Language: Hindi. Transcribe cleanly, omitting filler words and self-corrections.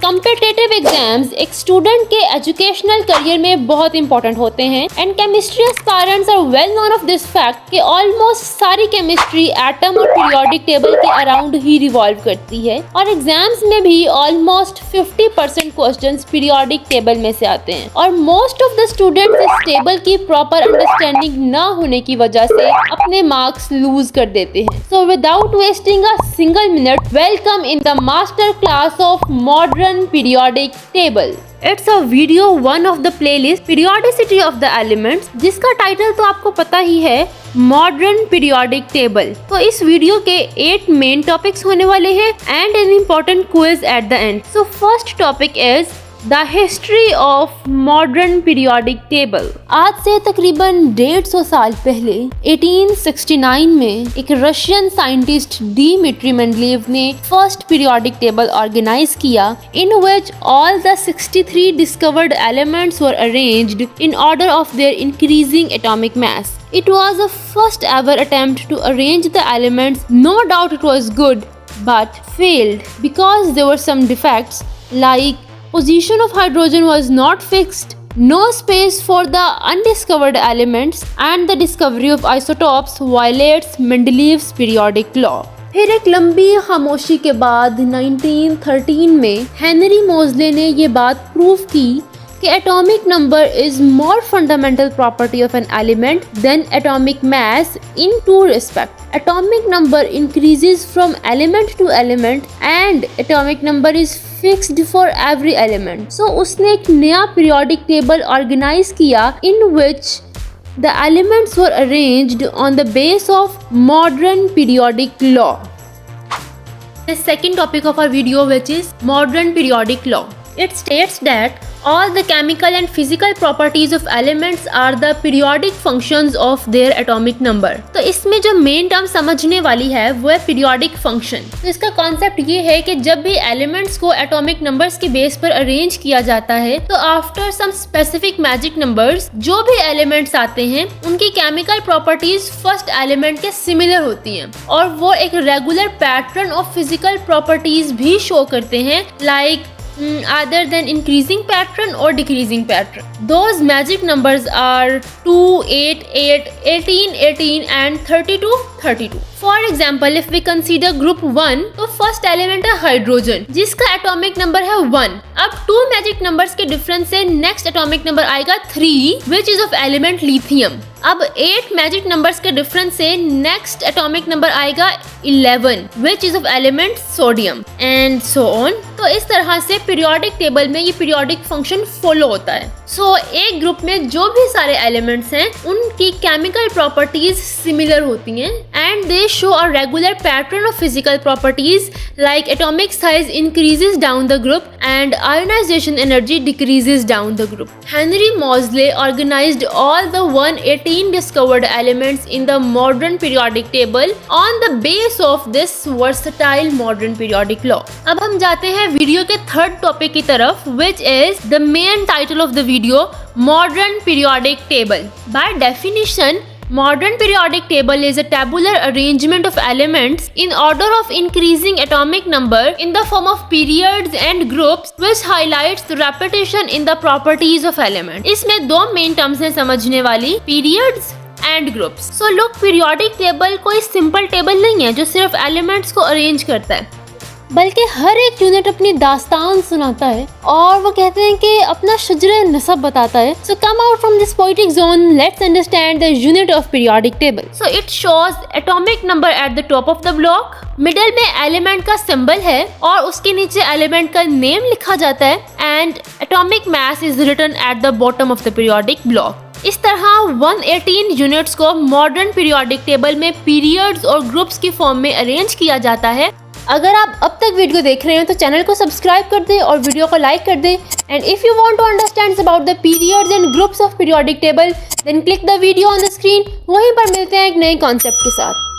कॉम्पिटिटिव एग्जाम्स एक स्टूडेंट के एजुकेशनल करियर में बहुत इंपॉर्टेंट होते हैं and chemistry aspirants are well known of this fact कि ऑलमोस्ट सारी केमिस्ट्री एटम और पीरियोडिक टेबल के अराउंड ही रिवॉल्व करती है और एग्जाम्स में भी ऑलमोस्ट 50% क्वेश्चंस पीरियोडिक टेबल में से आते हैं और मोस्ट ऑफ द स्टूडेंट्स इस टेबल की प्रॉपर अंडरस्टैंडिंग न होने की वजह से अपने मार्क्स लूज कर देते हैं। So without wasting a single minute, welcome in the master class of modern periodic table. It's a video one of the playlist Periodicity of the Elements, जिसका टाइटल तो आपको पता ही है, मॉडर्न पीरियोडिक टेबल। तो इस वीडियो के 8 मेन टॉपिक्स होने वाले हैं and an important quiz at the end. So first topic is the history of modern periodic table. आज से तकरीबन 150 साल पहले 1869 में एक रशियन साइंटिस्ट डिमित्री मेंडलीव ने फर्स्ट पीरियोडिक टेबल ऑर्गेनाइज किया, in which all the 63 discovered elements were arranged in order of their increasing atomic mass. It was the first ever attempt to arrange the elements. No doubt it was good, but failed because there were some defects like position of hydrogen was not fixed, no space for the undiscovered elements, and the discovery of isotopes violates Mendeleev's periodic law. फिर एक लंबी खामोशी के बाद 1913 में हेनरी मोज़ले ने ये बात प्रूव की कि atomic number is more fundamental property of an element than atomic mass in two respects. Atomic number increases from element to element and atomic number is fixed for every element. So उसने एक नया periodic table organize किया in which the elements were arranged on the base of modern periodic law. The second topic of our video, which is modern periodic law. It states that all the chemical and physical properties of elements are the periodic functions of their atomic number. तो इसमें जो मेन टर्म समझने वाली है वो है पीरियोडिक फंक्शन। तो इसका कॉन्सेप्ट ये है कि जब भी एलिमेंट्स को एटॉमिक नंबर्स के बेस पर अरेंज किया जाता है तो after some specific magic numbers जो भी एलिमेंट्स आते हैं उनकी केमिकल प्रॉपर्टीज फर्स्ट एलिमेंट के सिमिलर होती हैं और वो एक regular pattern of physical properties भी शो करते हैं, like other than increasing pattern or decreasing pattern. Those magic numbers are 2, 8, 8, 18, 18 and 32, 32. For example, if we consider group 1, तो first element है हाइड्रोजन जिसका एटॉमिक नंबर है 1। अब 2 मैजिक नंबर्स के डिफरेंस से नेक्स्ट एटॉमिक नंबर आएगा 3 which is of element lithium. अब 8 मैजिक नंबर्स के डिफरेंस से नेक्स्ट एटॉमिक नंबर आएगा 11 which is of element sodium and so on. तो इस तरह से पीरियोडिक टेबल में ये पीरियोडिक फंक्शन फॉलो होता है। सो एक ग्रुप में जो भी सारे एलिमेंट्स हैं उनकी केमिकल प्रॉपर्टीज सिमिलर होती हैं and they show a regular pattern of physical properties like atomic size increases down the group and ionisation energy decreases down the group. Henry Moseley organised all the 118 discovered elements in the modern periodic table on the base of this versatile modern periodic law. अब हम जाते हैं वीडियो के थर्ड टॉपिक की तरफ, which is the main title of the video, modern periodic table. By definition, modern periodic table is a tabular arrangement of elements in order of increasing atomic number in the form of periods and groups, which highlights the repetition in the properties of element. इसमें दो मेन टर्म्स हैं समझने वाली, periods and groups. So look, periodic table कोई सिंपल टेबल नहीं है जो सिर्फ एलिमेंट्स को अरेंज करता है, बल्कि हर एक यूनिट अपनी दास्तान सुनाता है और वो कहते हैं कि अपना शजरे नसब बताता है। So come out from this poetic zone, let's understand the unit of periodic table. So it shows atomic number at the top of the block. Middle में एलिमेंट का सिंबल है और उसके नीचे एलिमेंट का नेम लिखा जाता है and atomic mass is written at the bottom of the periodic block. इस तरह 118 यूनिट्स को मॉडर्न पीरियोडिक टेबल में पीरियड्स और ग्रुप्स की फॉर्म में अरेंज किया जाता है। अगर आप अब तक वीडियो देख रहे हैं तो चैनल को सब्सक्राइब कर दें और वीडियो को लाइक कर दें and if you want to understand about the periods and groups of periodic table then click the video on the screen. वहीं पर मिलते हैं एक नए कॉन्सेप्ट के साथ।